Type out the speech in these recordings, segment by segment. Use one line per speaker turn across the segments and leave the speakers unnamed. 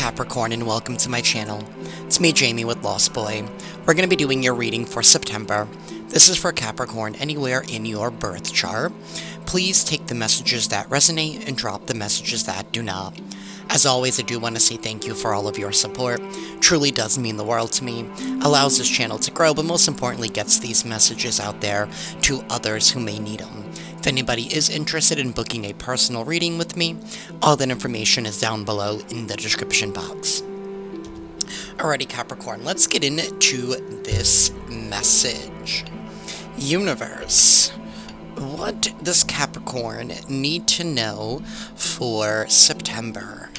Capricorn, and welcome to my channel. It's me, Jamie, with Lost Boy. We're going to be doing your reading for September. This is for Capricorn anywhere in your birth chart. Please take the messages that resonate and drop the messages that do not. As always, I do want to say thank you for all of your support. Truly does mean the world to me. Allows this channel to grow, but most importantly gets these messages out there to others who may need them. If anybody is interested in booking a personal reading with me, all that information is down below in the description box. Alrighty, Capricorn, let's get into this message. Universe, what does Capricorn need to know for September?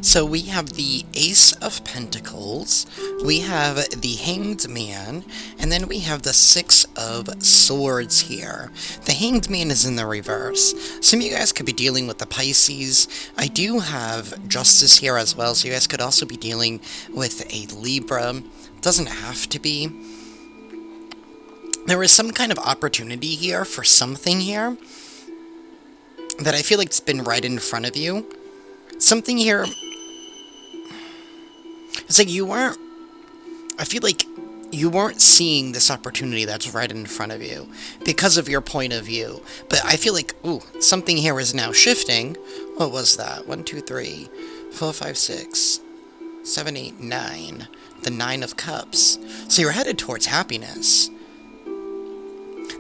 So we have the Ace of Pentacles, we have the Hanged Man, and then we have the Six of Swords here. The Hanged Man is in the reverse. Some of you guys could be dealing with the Pisces. I do have Justice here as well, so you guys could also be dealing with a Libra. Doesn't have to be. There is some kind of opportunity here for something here that I feel like it's been right in front of you. Something here... It's like I feel like you weren't seeing this opportunity that's right in front of you because of your point of view. But I feel like, ooh, something here is now shifting. What was that? 1, 2, 3, 4, 5, 6, 7, 8, 9. The Nine of Cups. So you're headed towards happiness.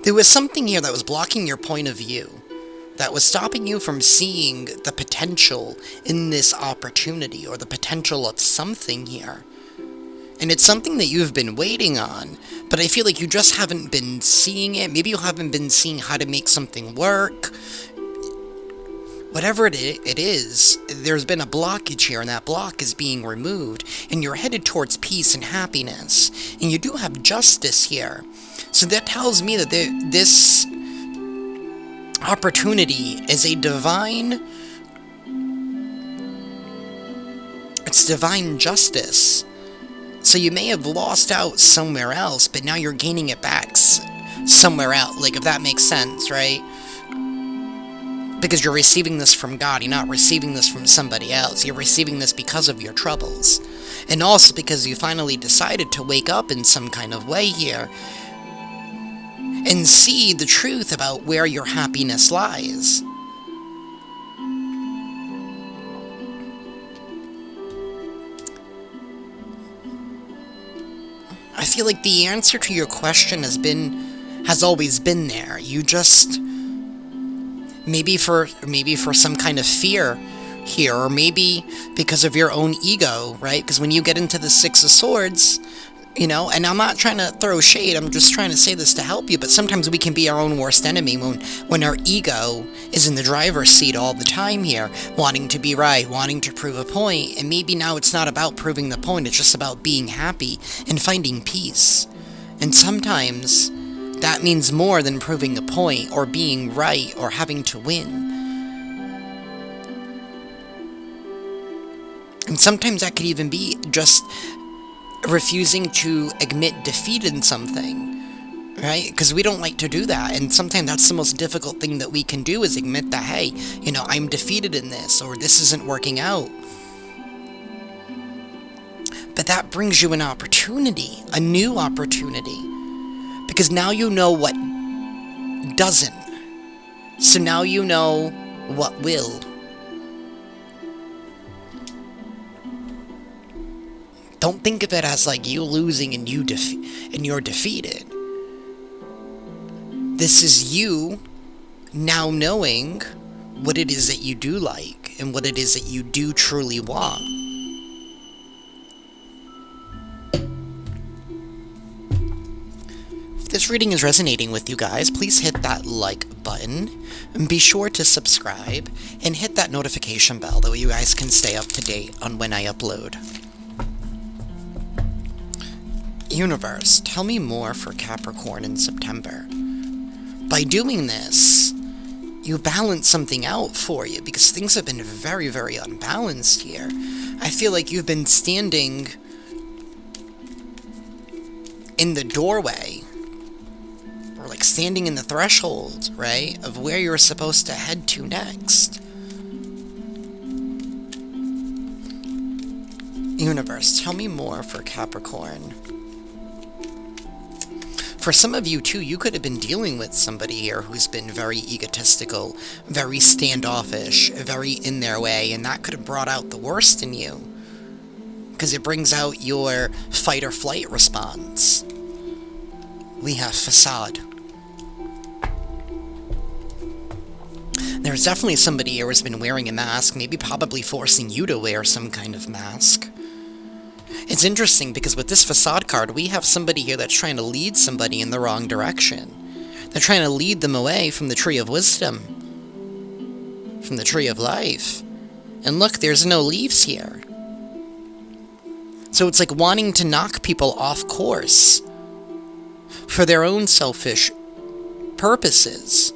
There was something here that was blocking your point of view, that was stopping you from seeing the potential in this opportunity, or the potential of something here. And it's something that you've been waiting on, but I feel like you just haven't been seeing it. Maybe you haven't been seeing how to make something work. Whatever it is, there's been a blockage here, and that block is being removed, and you're headed towards peace and happiness. And you do have justice here. So that tells me that this opportunity is a divine... It's divine justice. So you may have lost out somewhere else, but now you're gaining it back somewhere else. Like, if that makes sense, right? Because you're receiving this from God. You're not receiving this from somebody else. You're receiving this because of your troubles. And also because you finally decided to wake up in some kind of way here and see the truth about where your happiness lies. I feel like the answer to your question has always been there. You just, maybe for some kind of fear here, or maybe because of your own ego, right? Because when you get into the Six of Swords, you know, and I'm not trying to throw shade, I'm just trying to say this to help you, but sometimes we can be our own worst enemy when our ego is in the driver's seat all the time here, wanting to be right, wanting to prove a point, and maybe now it's not about proving the point, it's just about being happy and finding peace. And sometimes that means more than proving a point, or being right, or having to win. And sometimes that could even be just refusing to admit defeat in something, right? Because we don't like to do that, and sometimes that's the most difficult thing that we can do, is admit that, hey, you know, I'm defeated in this, or this isn't working out. But that brings you an opportunity, a new opportunity, because now you know what doesn't. So now you know what will. Don't think of it as like you losing and you're defeated. This is you now knowing what it is that you do like, and what it is that you do truly want. If this reading is resonating with you guys, please hit that like button, and be sure to subscribe, and hit that notification bell, that way you guys can stay up to date on when I upload. Universe, tell me more for Capricorn in September. By doing this, you balance something out for you, because things have been very, very unbalanced here. I feel like you've been standing in the doorway, or like standing in the threshold, right, of where you're supposed to head to next. Universe, tell me more for Capricorn. For some of you, too, you could have been dealing with somebody here who's been very egotistical, very standoffish, very in their way, and that could have brought out the worst in you. Because it brings out your fight or flight response. We have facade. There's definitely somebody here who's been wearing a mask, maybe probably forcing you to wear some kind of mask. It's interesting because with this facade card, we have somebody here that's trying to lead somebody in the wrong direction. They're trying to lead them away from the tree of wisdom, from the tree of life. And look, there's no leaves here. So it's like wanting to knock people off course for their own selfish purposes.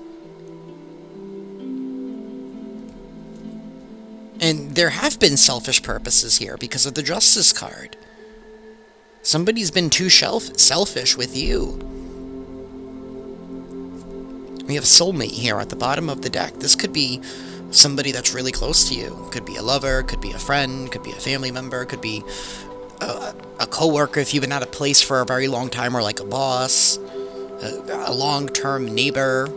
And there have been selfish purposes here because of the Justice card. Somebody's been too selfish with you. We have Soulmate here at the bottom of the deck. This could be somebody that's really close to you. Could be a lover, could be a friend, could be a family member, could be a co-worker if you've been at a place for a very long time, or like a boss, a long-term neighbor.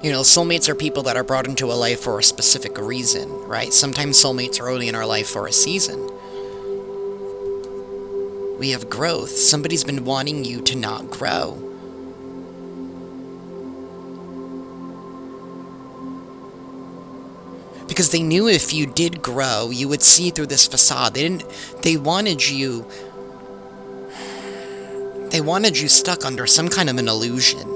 You know, soulmates are people that are brought into a life for a specific reason, right? Sometimes soulmates are only in our life for a season. We have growth. Somebody's been wanting you to not grow. Because they knew if you did grow, you would see through this facade. They wanted you stuck under some kind of an illusion.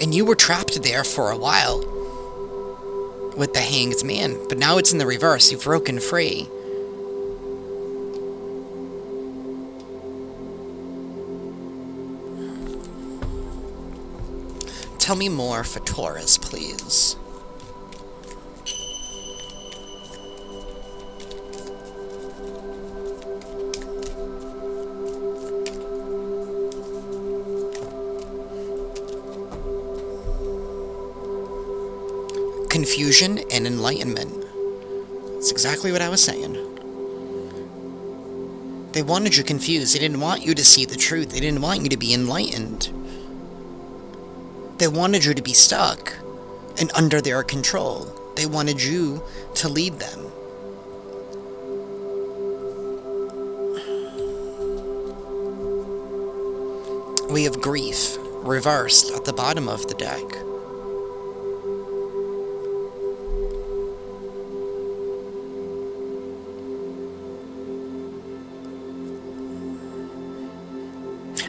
And you were trapped there for a while with the Hanged Man, but now it's in the reverse. You've broken free. Tell me more for Taurus, please. Confusion and enlightenment. That's exactly what I was saying. They wanted you confused. They didn't want you to see the truth. They didn't want you to be enlightened. They wanted you to be stuck and under their control. They wanted you to lead them. We have grief reversed at the bottom of the deck.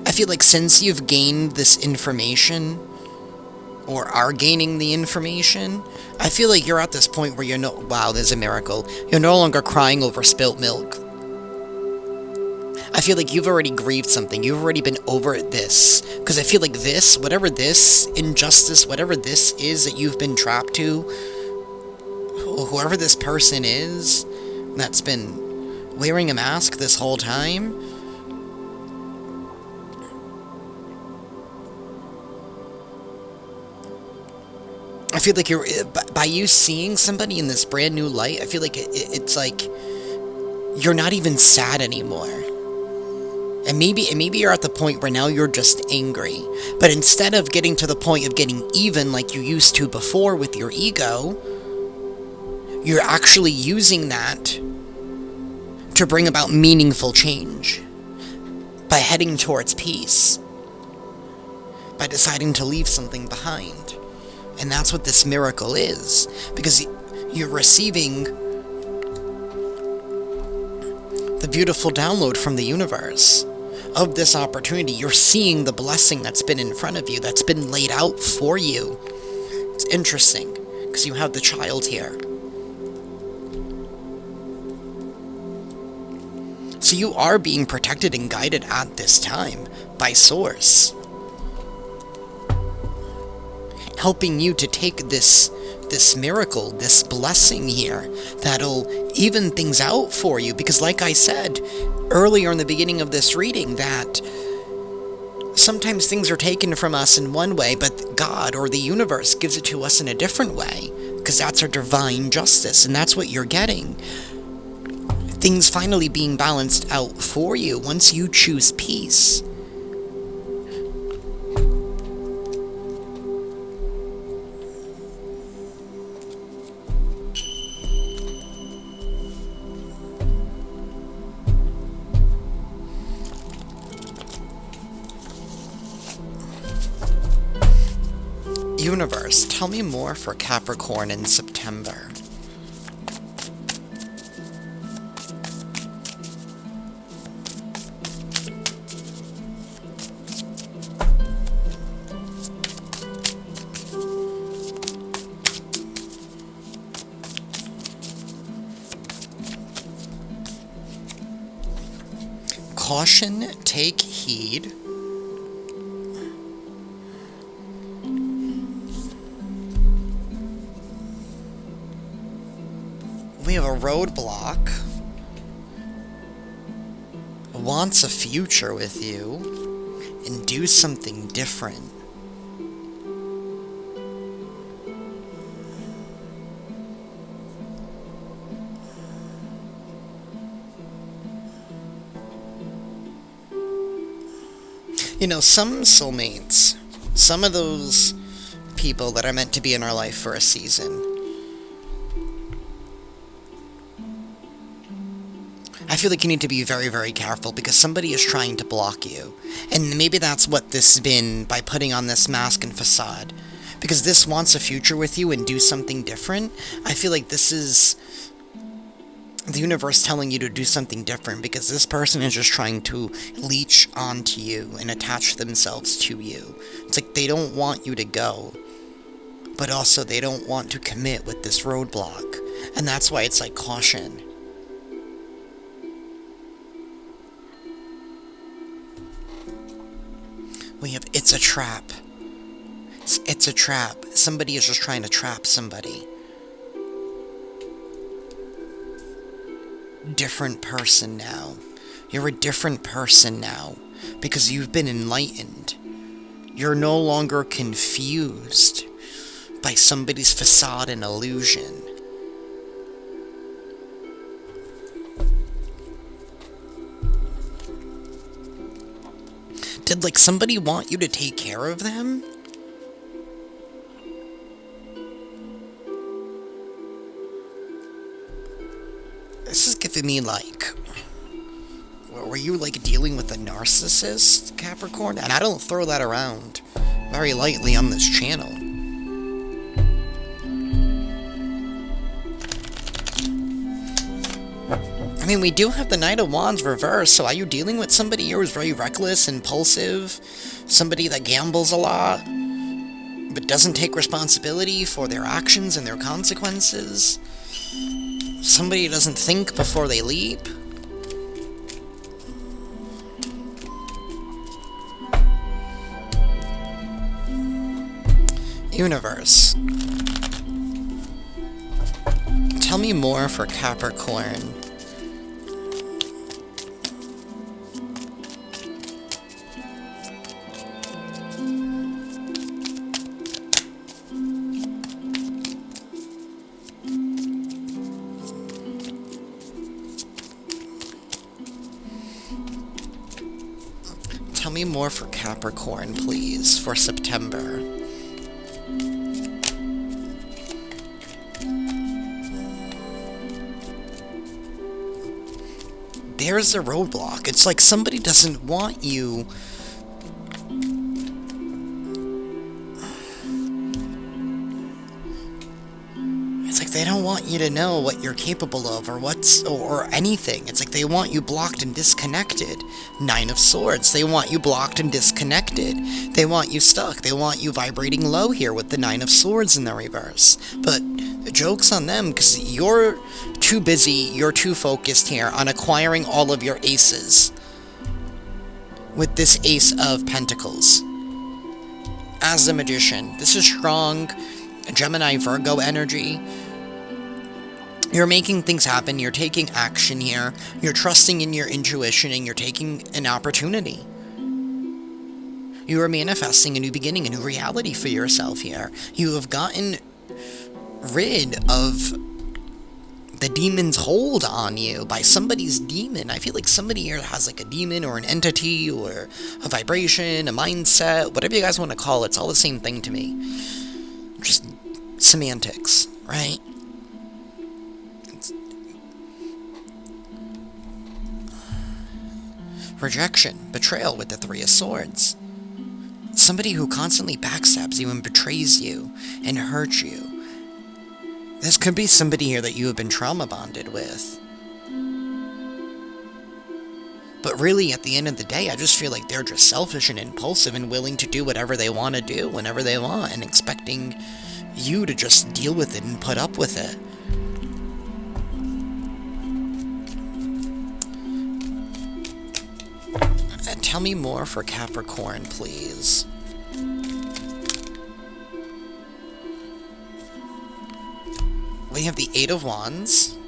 I feel like since you've gained this information, or are gaining the information, I feel like you're at this point where wow, there's a miracle. You're no longer crying over spilt milk. I feel like you've already grieved something. You've already been over this. Because I feel like this, whatever this injustice, whatever this is that you've been trapped to, whoever this person is that's been wearing a mask this whole time, I feel like by you seeing somebody in this brand new light, I feel like it's like you're not even sad anymore. And maybe you're at the point where now you're just angry. But instead of getting to the point of getting even like you used to before with your ego, you're actually using that to bring about meaningful change. By heading towards peace. By deciding to leave something behind. And that's what this miracle is. Because you're receiving the beautiful download from the universe of this opportunity. You're seeing the blessing that's been in front of you, that's been laid out for you. It's interesting, because you have the child here. So you are being protected and guided at this time by Source. Helping you to take this miracle, this blessing here, that'll even things out for you, because like I said earlier in the beginning of this reading, that sometimes things are taken from us in one way, but God or the universe gives it to us in a different way, because that's our divine justice, and that's what you're getting. Things finally being balanced out for you once you choose peace. Universe, tell me more for Capricorn in September. Caution, take heed. We have a roadblock. Wants a future with you. And do something different. You know, some soulmates, some of those people that are meant to be in our life for a season, I feel like you need to be very, very careful, because somebody is trying to block you. And maybe that's what this has been by putting on this mask and facade. Because this wants a future with you and do something different. I feel like this is the universe telling you to do something different, because this person is just trying to leech onto you and attach themselves to you. It's like they don't want you to go, but also they don't want to commit with this roadblock. And that's why it's like caution. We have, it's a trap. It's a trap. Somebody is just trying to trap somebody. Different person now. You're a different person now, because you've been enlightened. You're no longer confused by somebody's facade and illusion. Did, like, somebody want you to take care of them? This is giving me, like, were you, like, dealing with a narcissist, Capricorn? And I don't throw that around very lightly on this channel. I mean, we do have the Knight of Wands reversed, so are you dealing with somebody here who's very reckless, impulsive, somebody that gambles a lot, but doesn't take responsibility for their actions and their consequences? Somebody who doesn't think before they leap? Universe, tell me more for Capricorn. Tell me more for Capricorn, please, for September. There's a roadblock. It's like somebody doesn't want you. It's like they don't want you to know what you're capable of, or or anything. It's like they want you blocked and disconnected. Nine of Swords. They want you blocked and disconnected. They want you stuck. They want you vibrating low here with the Nine of Swords in the reverse. But joke's on them, because you're too busy, you're too focused here on acquiring all of your aces. With this Ace of Pentacles. As the Magician. This is strong Gemini Virgo energy. You're making things happen, you're taking action here, you're trusting in your intuition, and you're taking an opportunity. You are manifesting a new beginning, a new reality for yourself here. You have gotten rid of the demon's hold on you by somebody's demon. I feel like somebody here has like a demon or an entity or a vibration, a mindset, whatever you guys want to call it. It's all the same thing to me. Just semantics, right? Rejection, betrayal with the Three of Swords. Somebody who constantly backstabs you and betrays you and hurts you. This could be somebody here that you have been trauma bonded with. But really, at the end of the day, I just feel like they're just selfish and impulsive and willing to do whatever they want to do whenever they want, and expecting you to just deal with it and put up with it. Tell me more for Capricorn, please. We have the Eight of Wands.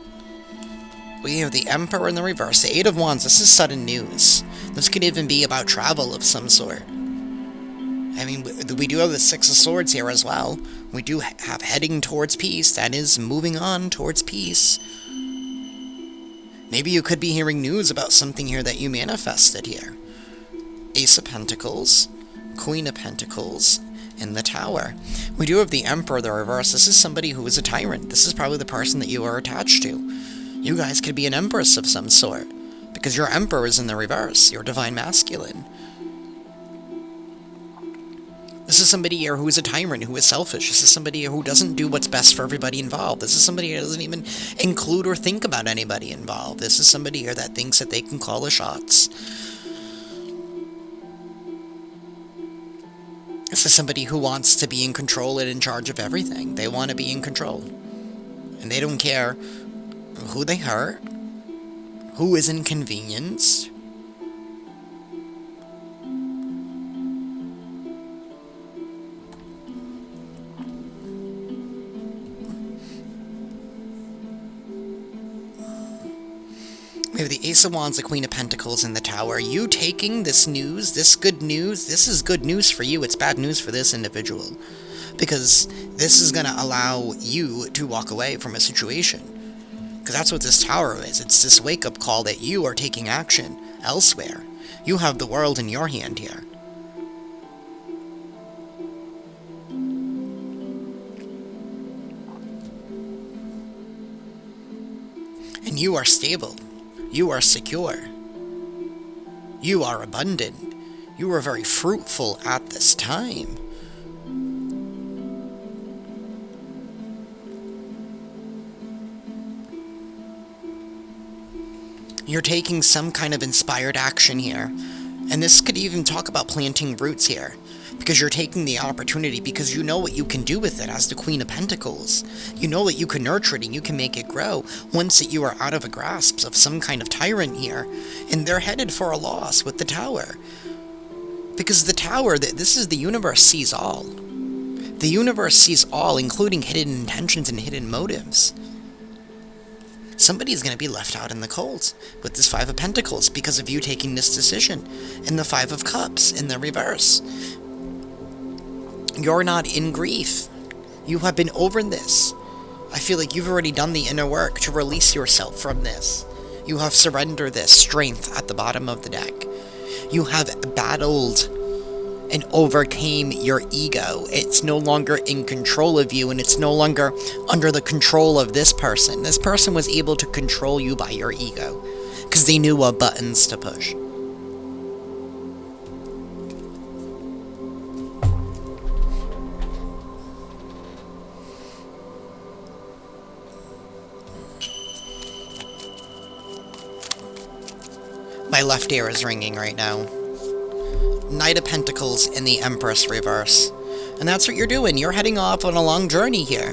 We have the Emperor in the reverse. The Eight of Wands, this is sudden news. This could even be about travel of some sort. I mean, we do have the Six of Swords here as well. We do have heading towards peace. That is moving on towards peace. Maybe you could be hearing news about something here that you manifested here. Ace of Pentacles, Queen of Pentacles, and the Tower. We do have the Emperor, the reverse. This is somebody who is a tyrant. This is probably the person that you are attached to. You guys could be an empress of some sort, because your Emperor is in the reverse, your divine masculine. This is somebody here who is a tyrant, who is selfish. This is somebody who doesn't do what's best for everybody involved. This is somebody who doesn't even include or think about anybody involved. This is somebody here that thinks that they can call the shots. This is somebody who wants to be in control and in charge of everything. They want to be in control. And they don't care who they hurt, who is inconvenienced. We have the Ace of Wands, the Queen of Pentacles, and the Tower. You taking this news, this good news, this is good news for you. It's bad news for this individual. Because this is going to allow you to walk away from a situation. Because that's what this Tower is. It's this wake-up call that you are taking action elsewhere. You have the world in your hand here. And you are stable. You are secure. You are abundant. You are very fruitful at this time. You're taking some kind of inspired action here. And this could even talk about planting roots here. Because you're taking the opportunity, because you know what you can do with it as the Queen of Pentacles. You know that you can nurture it and you can make it grow once that you are out of a grasp of some kind of tyrant here. And they're headed for a loss with the Tower. Because the Tower, this is the universe sees all. The universe sees all, including hidden intentions and hidden motives. Somebody's going to be left out in the cold with this Five of Pentacles because of you taking this decision. And the Five of Cups in the reverse. You're not in grief. You have been over this. I feel like you've already done the inner work to release yourself from this. You have surrendered this strength at the bottom of the deck. You have battled and overcame your ego. It's no longer in control of you, and it's no longer under the control of this person. This person was able to control you by your ego, because they knew what buttons to push. My left ear is ringing right now. Knight of Pentacles in the Empress reverse. And that's what you're doing. You're heading off on a long journey here.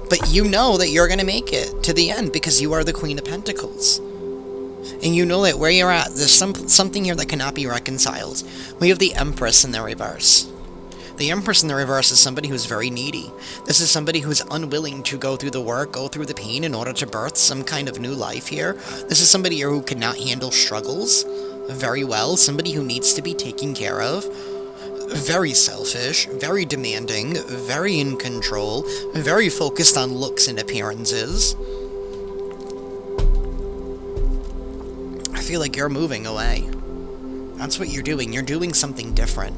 But you know that you're going to make it to the end because you are the Queen of Pentacles. And you know that where you're at, there's something here that cannot be reconciled. We have the Empress in the reverse. The Empress in the reverse is somebody who's very needy. This is somebody who's unwilling to go through the work, go through the pain in order to birth some kind of new life here. This is somebody who cannot handle struggles very well, somebody who needs to be taken care of. Very selfish, very demanding, very in control, very focused on looks and appearances. I feel like you're moving away. That's what you're doing. You're doing something different.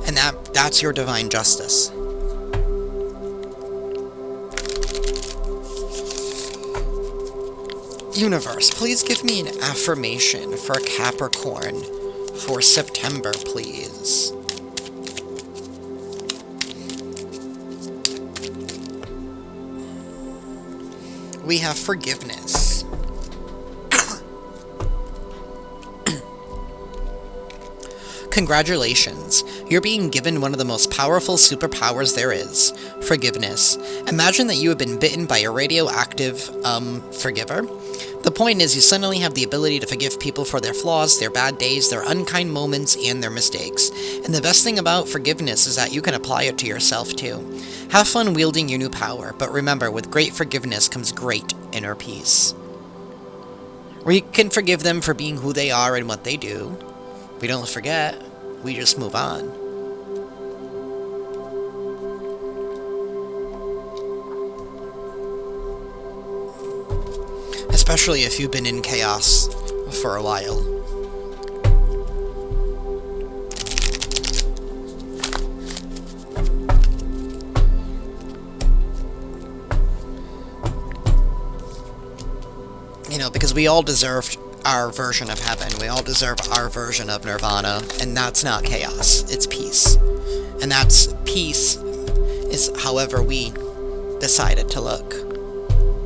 And that's your divine justice. Universe, please give me an affirmation for Capricorn for September, please. We have forgiveness. Congratulations, you're being given one of the most powerful superpowers there is, forgiveness. Imagine that you have been bitten by a radioactive, forgiver. The point is, you suddenly have the ability to forgive people for their flaws, their bad days, their unkind moments, and their mistakes. And the best thing about forgiveness is that you can apply it to yourself, too. Have fun wielding your new power, but remember, with great forgiveness comes great inner peace. We can forgive them for being who they are and what they do. We don't forget, we just move on. Especially if you've been in chaos for a while. You know, because we all deserved our version of heaven. We all deserve our version of nirvana, and that's not chaos, it's peace. And that's peace is however we decided to look.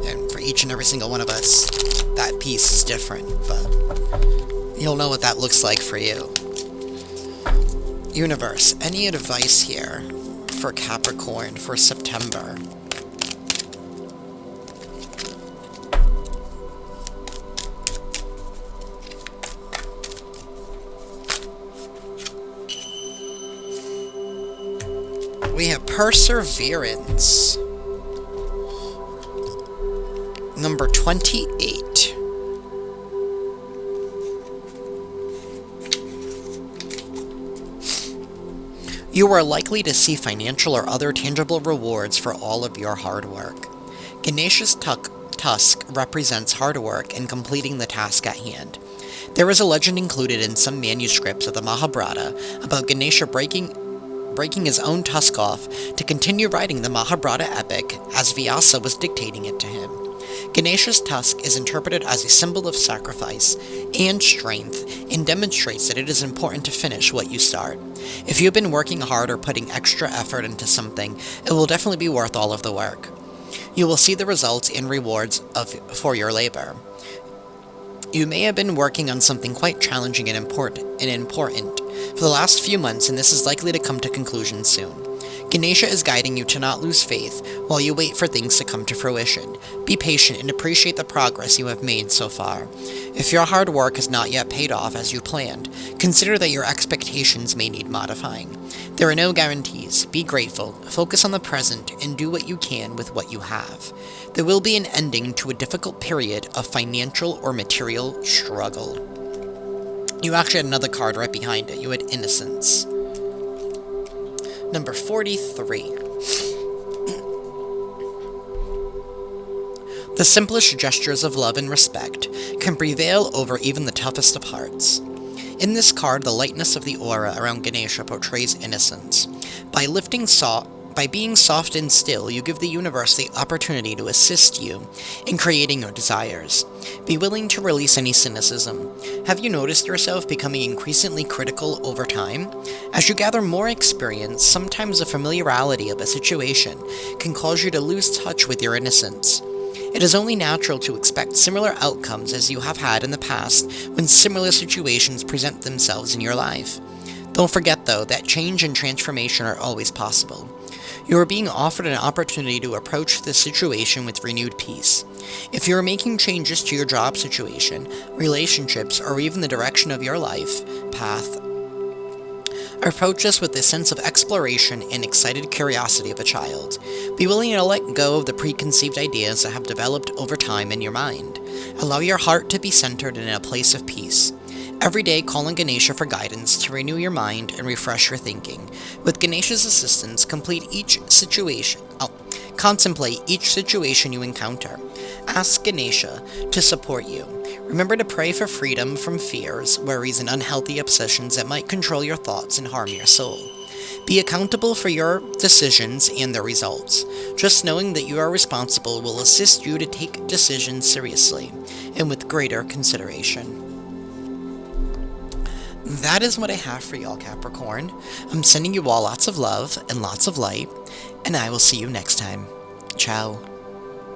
And for each and every single one of us, that peace is different, but you'll know what that looks like for you. Universe, any advice here for Capricorn for September? We have perseverance. Number 28. You are likely to see financial or other tangible rewards for all of your hard work. Ganesha's tusk represents hard work in completing the task at hand. There is a legend included in some manuscripts of the Mahabharata about Ganesha breaking his own tusk off to continue writing the Mahabharata epic as Vyasa was dictating it to him. Ganesha's tusk is interpreted as a symbol of sacrifice and strength and demonstrates that it is important to finish what you start. If you've been working hard or putting extra effort into something, it will definitely be worth all of the work. You will see the results and rewards for your labor. You may have been working on something quite challenging and important for the last few months, and this is likely to come to conclusion soon. Ganesha is guiding you to not lose faith while you wait for things to come to fruition. Be patient and appreciate the progress you have made so far. If your hard work has not yet paid off as you planned, consider that your expectations may need modifying. There are no guarantees. Be grateful, focus on the present, and do what you can with what you have. There will be an ending to a difficult period of financial or material struggle. You actually had another card right behind it. You had Innocence. Number 43. The simplest gestures of love and respect can prevail over even the toughest of hearts. In this card, the lightness of the aura around Ganesha portrays innocence. By being soft and still, you give the universe the opportunity to assist you in creating your desires. Be willing to release any cynicism. Have you noticed yourself becoming increasingly critical over time? As you gather more experience, sometimes the familiarity of a situation can cause you to lose touch with your innocence. It is only natural to expect similar outcomes as you have had in the past when similar situations present themselves in your life. Don't forget, though, that change and transformation are always possible. You are being offered an opportunity to approach this situation with renewed peace. If you are making changes to your job situation, relationships, or even the direction of your life path, approach this with a sense of exploration and excited curiosity of a child. Be willing to let go of the preconceived ideas that have developed over time in your mind. Allow your heart to be centered and in a place of peace. Every day, call on Ganesha for guidance to renew your mind and refresh your thinking. With Ganesha's assistance, contemplate each situation you encounter. Ask Ganesha to support you. Remember to pray for freedom from fears, worries, and unhealthy obsessions that might control your thoughts and harm your soul. Be accountable for your decisions and their results. Just knowing that you are responsible will assist you to take decisions seriously and with greater consideration. That is what I have for y'all, Capricorn. I'm sending you all lots of love and lots of light, and I will see you next time. Ciao.